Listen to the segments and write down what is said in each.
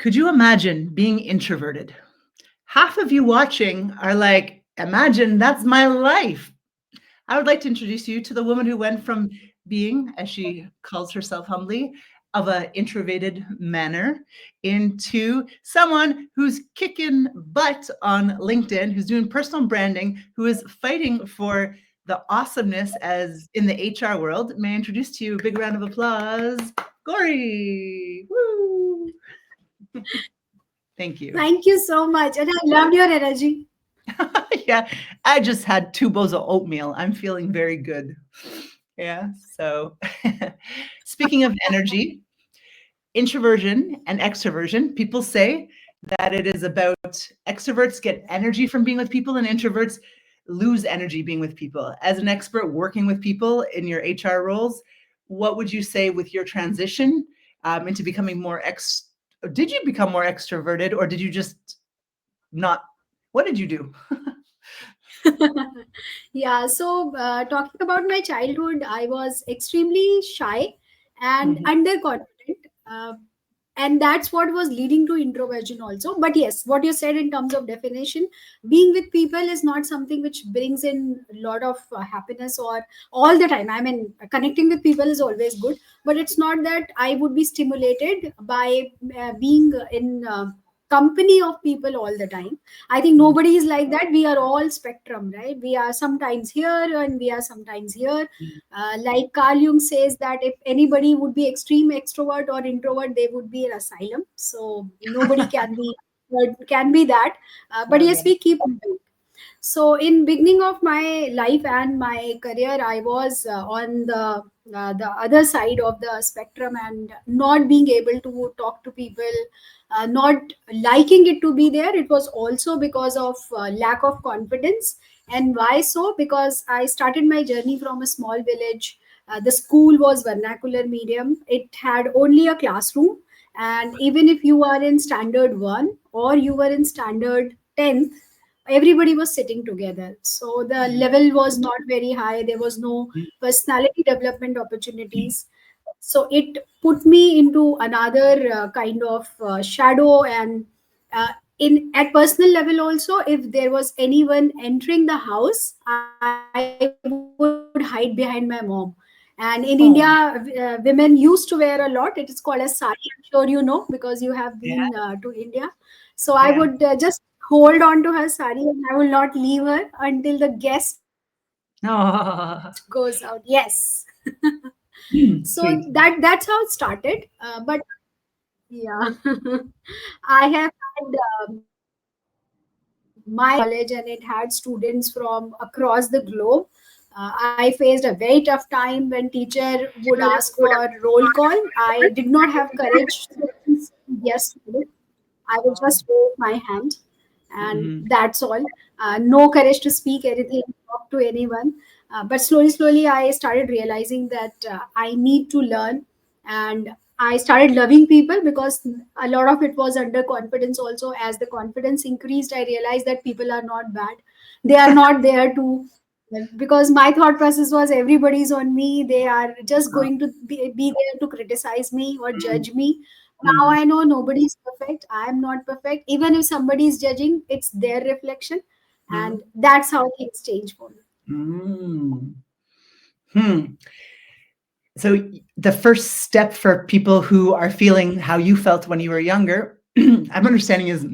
Could you imagine being introverted? Half of you watching are like, imagine that's my life. I would like to introduce you to the woman who went from being, as she calls herself humbly, of an introverted manner into someone who's kicking butt on LinkedIn, who's doing personal branding, who is fighting for the awesomeness as in the HR world. May I introduce to you, big round of applause, Gori. Woo! Thank you. Thank you so much. And I loved your energy. Yeah, I just had 2 bowls of oatmeal. I'm feeling very good. Yeah, so speaking of energy, introversion and extroversion, people say that it is about extroverts get energy from being with people and introverts lose energy being with people. As an expert working with people in your HR roles, what would you say with your transition into becoming more did you become more extroverted or did you just not? What did you do? Yeah, so talking about my childhood, I was extremely shy and Mhm. underconfident. Uh, and that's what was leading to introversion also. But yes, what you said in terms of definition, being with people is not something which brings in a lot of happiness or all the time. I mean, connecting with people is always good, but it's not that I would be stimulated by being in company of people all the time. I think Mhm. nobody is like that. We are all spectrum, right? We are sometimes here and we are sometimes here. Like Carl Jung says that if anybody would be extreme extrovert or introvert, they would be an asylum. So nobody can be that. But Love yes, that. we keep moving. So in beginning of my life and my career, I was on the other side of the spectrum and not being able to talk to people, not liking it to be there. It was also because of lack of confidence. And why so? Because I started my journey from a small village. The school was vernacular medium. It had only a classroom, and even if you are in standard 1 or you were in standard 10th, everybody was sitting together, so the level was not very high. There was no personality development opportunities, so it put me into another kind of shadow. And uh, in at personal level also, if there was anyone entering the house, I would hide behind my mom. And in India, Oh, women used to wear a lot. It is called as sari. I'm sure you know because you have been to yeah, India. So I would yeah. just hold on to her sari and I will not leave her until the guest goes out. Yes. Oh, So that's how it started. sweet. But yeah, I have had my college and it had students from across the globe. I faced a very tough time when teacher would ask for roll call. I did not have courage to yes, I would just raise my hand, and that's all. Mhm. No courage to speak anything, talk to anyone. But slowly, I started realizing that I need to learn, and I started loving people because a lot of it was under confidence. Also, as the confidence increased, I realized that people are not bad. They are not there to, because my thought process was everybody's on me. They are just Uh, going to be there to criticize me or mm, judge me. Now mm, I know nobody's perfect. I am not perfect. Even if somebody is judging, it's their reflection. mm, And that's how things change for me. mm. Hmm. So the first step for people who are feeling how you felt when you were younger, I'm understanding is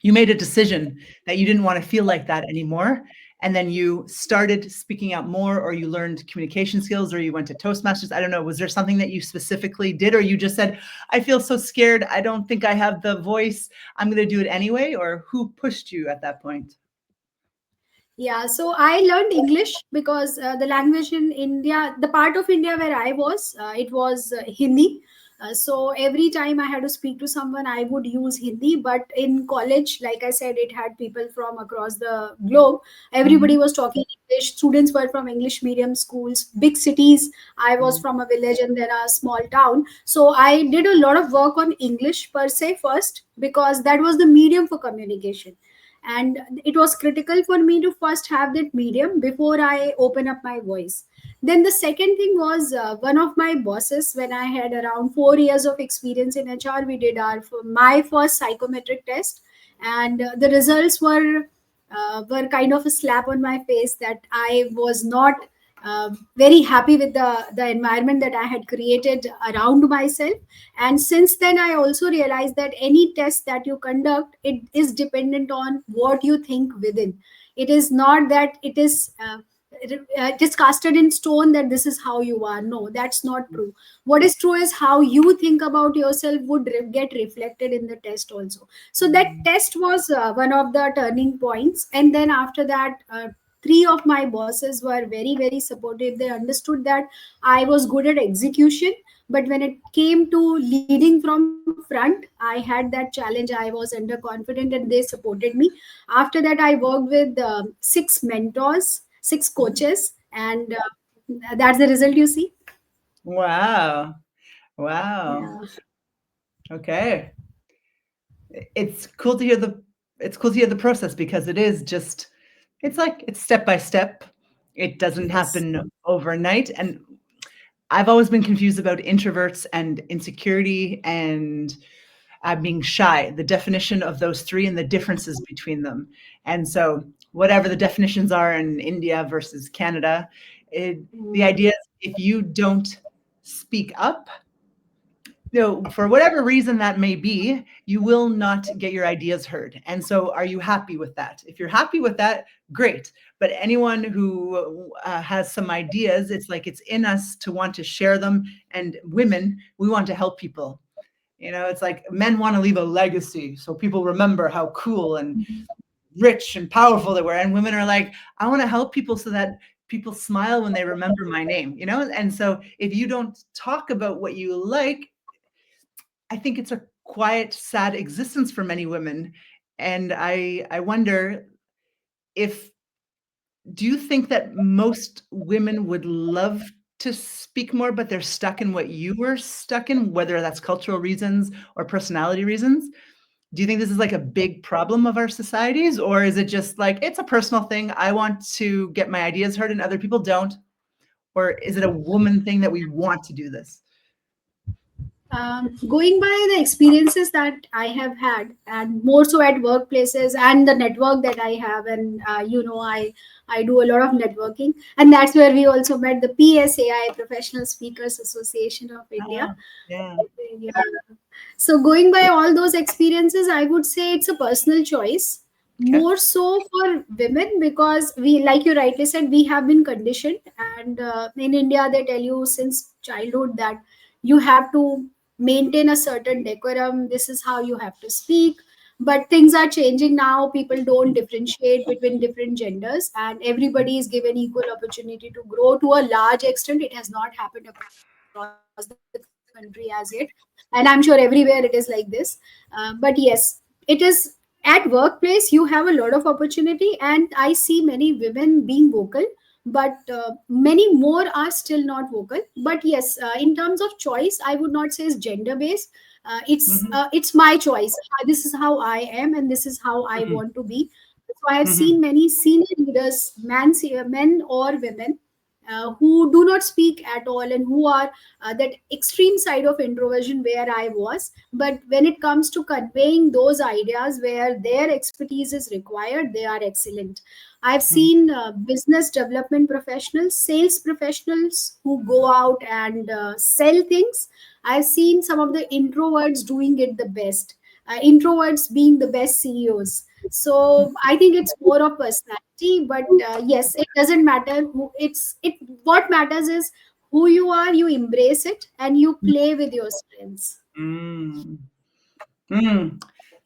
you made a decision that you didn't want to feel like that anymore. And then you started speaking out more, or you learned communication skills, or you went to Toastmasters. I don't know. Was there something that you specifically did, or you just said, I feel so scared. I don't think I have the voice. I'm going to do it anyway? Or who pushed you at that point? Yeah, so I learned English because the language in India, the part of India where I was, it was Hindi. So every time I had to speak to someone, I would use Hindi. But in college, like I said, it had people from across the globe. Everybody Mhm. was talking English. Students were from English medium schools, big cities. I was Mhm. from a village and then a small town. So I did a lot of work on English per se first because that was the medium for communication, and it was critical for me to first have that medium before I open up my voice. Then the second thing was one of my bosses, when I had around 4 years of experience in HR, we did my first psychometric test, and the results were kind of a slap on my face that I was not very happy with the environment that I had created around myself. And since then, I also realized that any test that you conduct, it is dependent on what you think within. It is not that it is casted in stone that this is how you are. No, that's not true. What is true is how you think about yourself would get reflected in the test also. So that test was one of the turning points. And then after that, three of my bosses were very, very supportive. They understood that I was good at execution, but when it came to leading from front, I had that challenge. I was underconfident, and they supported me. After that, I worked with six mentors, six coaches, and that's the result you see. Wow. Wow. Yeah. Okay. It's cool to hear the process, because it is just, it's step by step. It doesn't Yes. happen overnight. And I've always been confused about introverts and insecurity and being shy, the definition of those three and the differences between them. And so, whatever the definitions are in India versus Canada, the Mm. idea is, if you don't speak up, for whatever reason that may be, you will not get your ideas heard. And so, are you happy with that? If you're happy with that, great. But anyone who has some ideas, it's like it's in us to want to share them. And women, we want to help people. It's like men want to leave a legacy so people remember how cool and rich and powerful they were. And women are like, I want to help people so that people smile when they remember my name. And so, if you don't talk about what you like, I think it's a quiet, sad existence for many women. And I wonder, if do you think that most women would love to speak more, but they're stuck in what you were stuck in, whether that's cultural reasons or personality reasons? Do you think this is like a big problem of our societies, or is it just like it's a personal thing? I want to get my ideas heard and other people don't. Or is it a woman thing that we want to do this? Going by the experiences that I have had, and more so at workplaces and the network that I have, and I do a lot of networking, and that's where we also met the PSAI, Professional Speakers Association of India. Ah, yeah. Yeah. So going by all those experiences, I would say it's a personal choice, Okay. more so for women, because we, like you rightly said, we have been conditioned, and in India they tell you since childhood that you have to maintain a certain decorum. This is how you have to speak. But things are changing now. People don't differentiate between different genders, and everybody is given equal opportunity to grow to a large extent. It has not happened across the country as yet, and I'm sure everywhere it is like this. But yes, it is at workplace. You have a lot of opportunity, and I see many women being vocal, but many more are still not vocal. But yes, in terms of choice, I would not say it's gender based. It's Mhm, my choice. This is how I am, and this is how I want to mhm, be. So I have seen mhm, many senior leaders, men or women, who do not speak at all, and who are that extreme side of introversion where I was. But when it comes to conveying those ideas where their expertise is required, they are excellent. I've mhm, seen business development professionals, sales professionals who go out and sell things. I've seen some of the introverts doing it the best. Introverts being the best CEOs. So I think it's more of personality, but yes, it doesn't matter who it. What matters is who you are. You embrace it and you play with your strengths. mm, mm.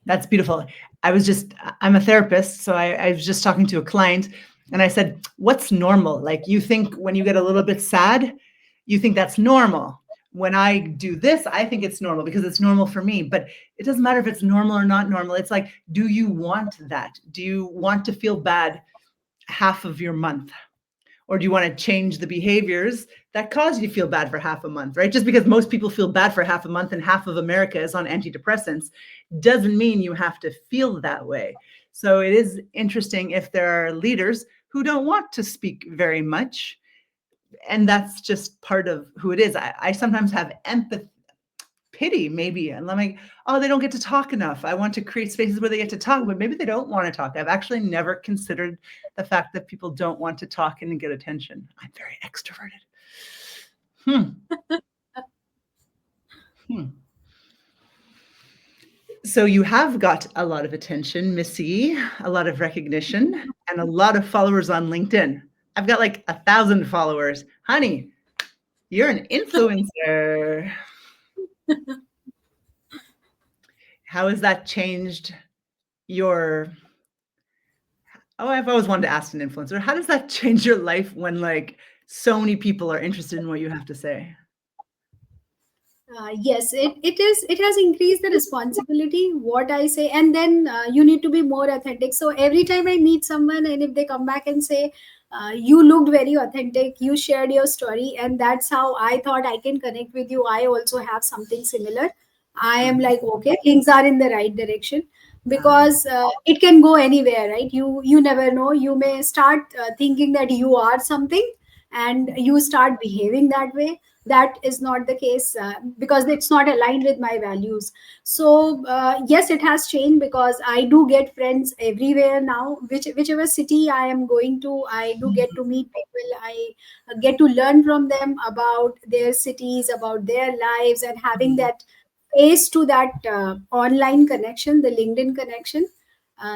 That's beautiful. I'm a therapist, so I was just talking to a client, and I said, what's normal? Like, you think when you get a little bit sad, you think that's normal. When I do this, I think it's normal because it's normal for me. But it doesn't matter if it's normal or not normal. It's like, do you want that? Do you want to feel bad half of your month? Or do you want to change the behaviors that cause you to feel bad for half a month, right? Just because most people feel bad for half a month and half of America is on antidepressants doesn't mean you have to feel that way. So it is interesting if there are leaders who don't want to speak very much. and that's just part of who it is. I sometimes have empathy, pity maybe, and I'm like, oh, they don't get to talk enough. I want to create spaces where they get to talk, but maybe they don't want to talk. I've actually never considered the fact that people don't want to talk and get attention. I'm very extroverted. Hmm. So you have got a lot of attention, Missy, a lot of recognition, and a lot of followers on LinkedIn. I've got like 1,000 followers. Honey, you're an influencer. How has that changed your Oh, I've always wanted to ask an influencer, how does that change your life when like so many people are interested in what you have to say? Yes, it has increased the responsibility, what I say, and then you need to be more authentic. So every time I meet someone, and if they come back and say, you looked very authentic, you shared your story, and that's how I thought I can connect with you. I also have something similar. I am Mhm. like, okay, things are in the right direction, Ah, because it can go anywhere, right? You never know. You may start thinking that you are something, and you start behaving that way. That is not the case, because it's not aligned with my values. So yes, it has changed, because I do get friends everywhere now. Whichever city I am going to, I do get to meet people. I get to learn from them about their cities, about their lives, and having mhm, that face to that online connection, the LinkedIn connection.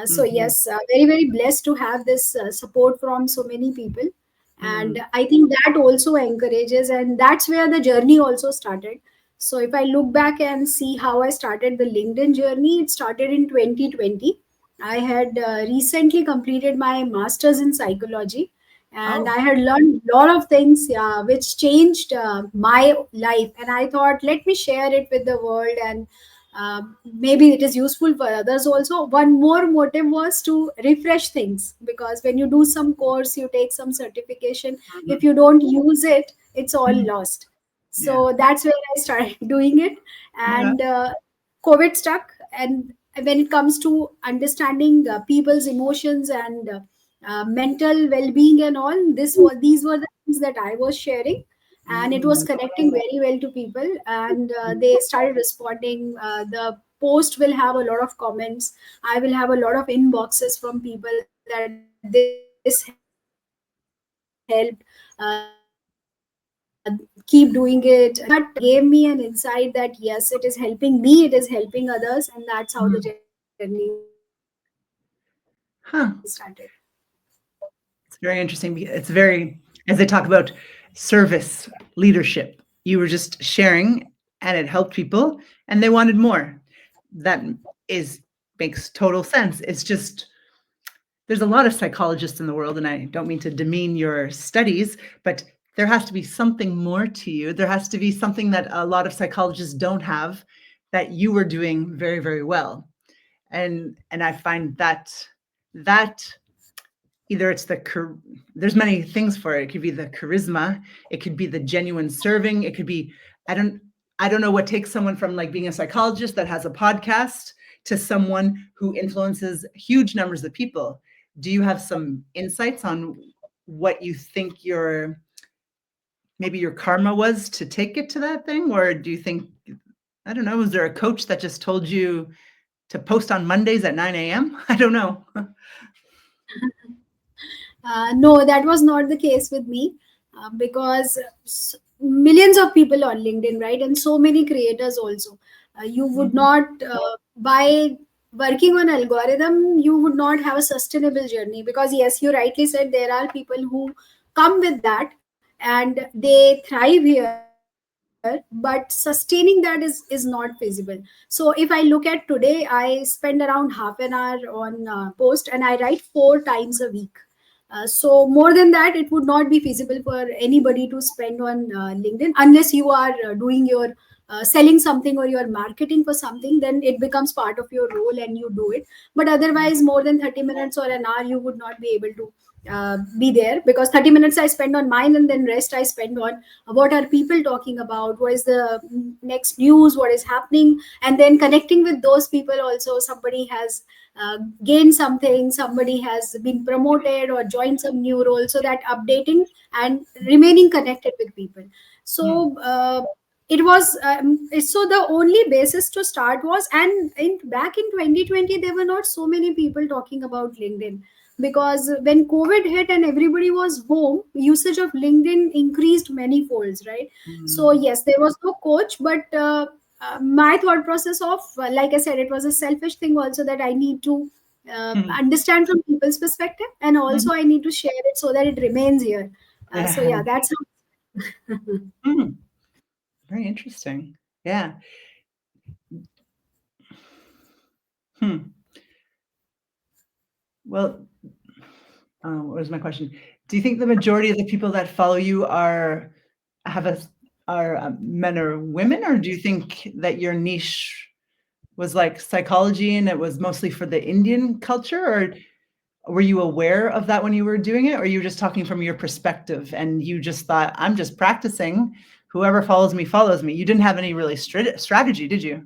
So mhm, yes, very blessed to have this support from so many people. And mm, I think that also encourages, and that's where the journey also started. So if I look back and see how I started the LinkedIn journey, it started in 2020. I had recently completed my master's in psychology, and oh, I had learned a lot of things, yeah, which changed my life. And I thought, let me share it with the world, and maybe it is useful for others also. One more motive was to refresh things, because when you do some course, you take some certification, if mhm, you don't use it, it's all mhm, lost. yeah, So that's where I started doing it. yeah, And COVID stuck. And when it comes to understanding people's emotions and mental well-being and all, these were the things that I was sharing, and it was mm, connecting very well to people. And they started responding. The post will have a lot of comments. I will have a lot of inboxes from people that this helped. Keep doing it. That gave me an insight that yes, it is helping me, it is helping others, and that's how the journey started. mm. Huh. It's very interesting. It's very, as they talk about service leadership, you were just sharing and it helped people and they wanted more. That is makes total sense. It's just there's a lot of psychologists in the world, and I don't mean to demean your studies, but there has to be something more to you. There has to be something that a lot of psychologists don't have that you were doing very, very well. And I find that either it's there's many things for it. It could be the charisma, it could be the genuine serving, it could be I don't I don't know what takes someone from like being a psychologist that has a podcast to someone who influences huge numbers of people. Do you have some insights on what you think maybe your karma was to take it to that thing? Or do you think, I don't know, was there a coach that just told you to post on Mondays at 9 a.m.? I don't know. No, that was not the case with me, because millions of people on LinkedIn, right? And so many creators also. You would Mhm, not, by working on algorithm, you would not have a sustainable journey, because yes, you rightly said there are people who come with that and they thrive here, but sustaining that is not feasible. So if I look at today, I spend around half an hour on post, and I write 4 times a week. So more than that, it would not be feasible for anybody to spend on LinkedIn, unless you are doing your selling something or you are marketing for something, then it becomes part of your role and you do it. But otherwise, more than 30 minutes or an hour, you would not be able to be there, because 30 minutes I spend on mine, and then rest I spend on what are people talking about, what is the next news, what is happening, and then connecting with those people. Also, somebody has gained something, somebody has been promoted or joined some new role, so that updating and remaining connected with people. Hmm. So it was so the only basis to start was, and back in 2020 there were not so many people talking about LinkedIn, because when COVID hit and everybody was home, usage of LinkedIn increased many folds, right? So Hmm. yes, there was no coach, but my thought process of, like I said, it was a selfish thing also, that I need to Hmm. understand from people's perspective, and Mhm. also I need to share it so that it remains here. So Yeah. yeah, that's how. Hmm. Very interesting. Yeah. Hmm. Well, what was my question? Do you think the majority of the people that follow you have a are men or women, or do you think that your niche was like psychology and it was mostly for the Indian culture, or were you aware of that when you were doing it, or you were just talking from your perspective and you just thought, I'm just practicing. Whoever follows me follows me. You didn't have any really strategy, did you?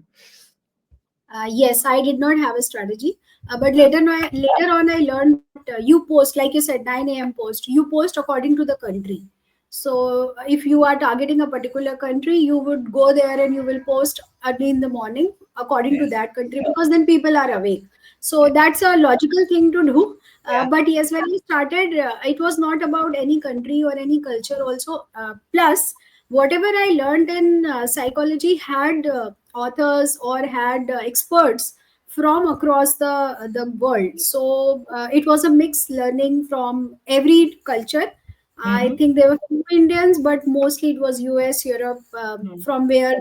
Yes, I did not have a strategy, but later on I learned that you post, like you said, 9 a.m. post. You post according to the country. So if you are targeting a particular country, you would go there and you will post early in the morning according Yeah. to that country, because then people are awake. So Yeah. that's a logical thing to do. Yeah. But yes, when I started, it was not about any country or any culture. Also, plus whatever I learned in psychology had authors or had experts from across the world. So it was a mixed learning from every culture. I Hmm. think there were few Indians, but mostly it was US, Europe, Hmm. from where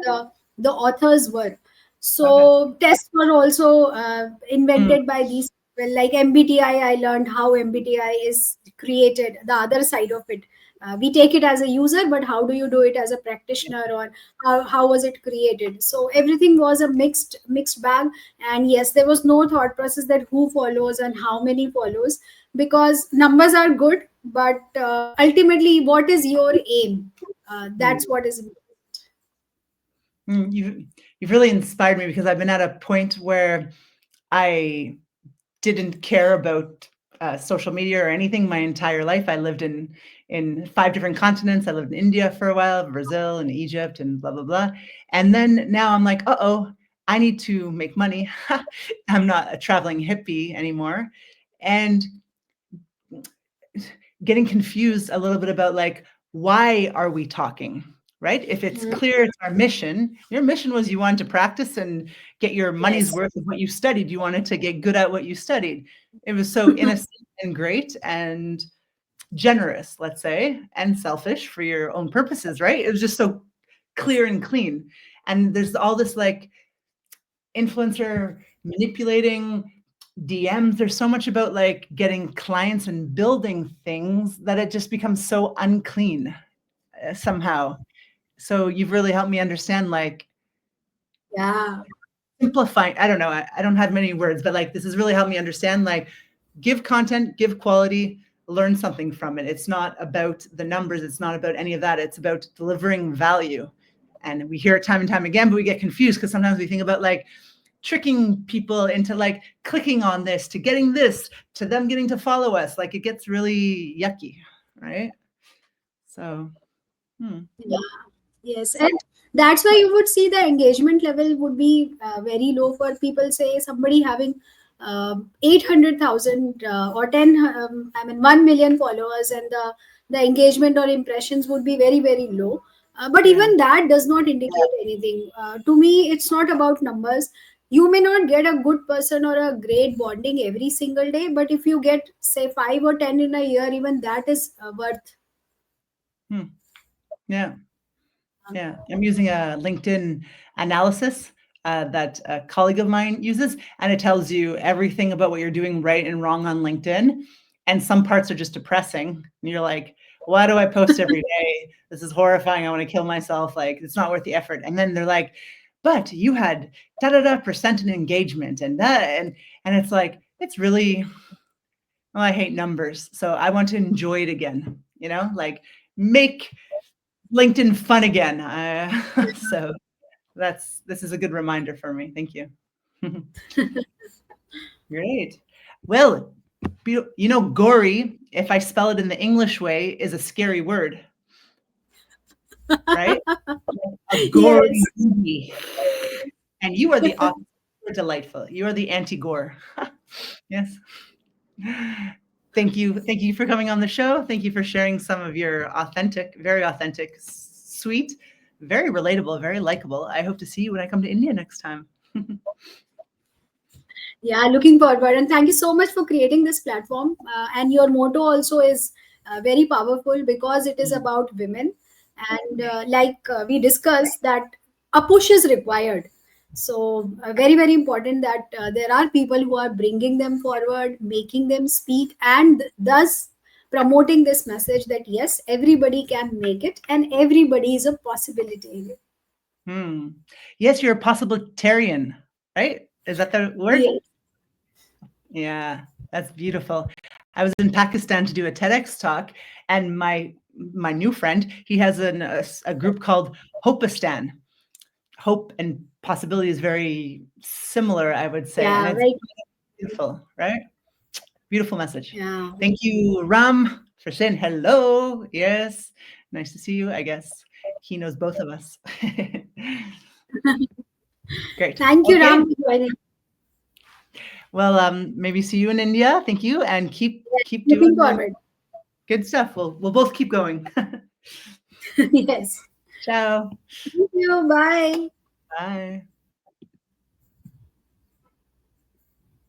the authors were. Okay. So tests were also Mm. invented by these people. Like MBTI, I learned how MBTI is created, the other side of it. We take it as a user, but how do you do it as a practitioner, or how was it created? So everything was a mixed bag. And yes, there was no thought process that who follows and how many follows, because numbers are good, but ultimately what is your aim? Mm. That's what is. You've really inspired me because I've been at a point where I didn't care about social media or anything my entire life. I lived in 5 different continents. I lived in India for a while, Brazil and Egypt and blah blah blah. And then now I'm like, uh-oh, I need to make money. I'm not a traveling hippie anymore. And getting confused a little bit about like, why are we talking? Right? If it's Mhm. clear it's our mission, your mission was you wanted to practice and get your money's Yes. worth of what you studied. You wanted to get good at what you studied. It was so innocent and great and generous, let's say, and selfish for your own purposes, right? It was just so clear and clean. And there's all this like influencer manipulating DMs. There's so much about like getting clients and building things that it just becomes so unclean somehow. So you've really helped me understand like Yeah. simplifying. I don't know. I don't have many words, but like this has really helped me understand like give content, give quality, learn something from it. It's not about the numbers. It's not about any of that. It's about delivering value. And we hear it time and time again, but we get confused because sometimes we think about like tricking people into like clicking on this to getting this to them getting to follow us. Like it gets really yucky, right? So, hmm. Yes, and that's why you would see the engagement level would be very low for people. Say somebody having 800,000 or 10, I mean 1 million followers, and the engagement or impressions would be very very low. But Yeah. even that does not indicate anything. To me, it's not about numbers. You may not get a good person or a great bonding every single day, but if you get say 5 or 10 in a year, even that is worth. Hmm. Yeah. Yeah, I'm using a LinkedIn analysis that a colleague of mine uses, and it tells you everything about what you're doing right and wrong on LinkedIn. And some parts are just depressing. And you're like, Why do I post every day? This is horrifying. I want to kill myself. Like, it's not worth the effort. And then they're like, but you had da-da-da% in engagement and that. And it's like, it's really, well, I hate numbers. So I want to enjoy it again, like make LinkedIn fun again. So this is a good reminder for me. Thank you. Great. Well, gory, if I spell it in the English way, is a scary word, right? A gory Yes. movie. And you are the opposite. You're delightful. You are the anti-gore. Yes. Thank you for coming on the show. Thank you for sharing some of your very authentic, sweet, very relatable, very likable. I hope to see you when I come to India next time. Yeah, looking forward. And thank you so much for creating this platform. And your motto also is very powerful because it is about women. And we discussed, that a push is required. So very, very important that there are people who are bringing them forward, making them speak, and thus promoting this message that yes, everybody can make it and everybody is a possibility. Yes, you're a possibilitarian, right? Is that the word? Yes. Yeah, that's beautiful. I was in Pakistan to do a TEDx talk, and my new friend, he has a group called Hopistan. Hope and possibility is very similar, I would say, and Yeah, it's right. beautiful, right? Beautiful message. Yeah. Thank you, Ram, for saying hello. Yes, nice to see you. I guess he knows both of us. Great. Thank you, Okay. Ram, for joining. Well, maybe see you in India. Thank you, and keep Looking doing forward. good stuff. We'll both keep going. Yes. Ciao. Thank you. Bye. Bye.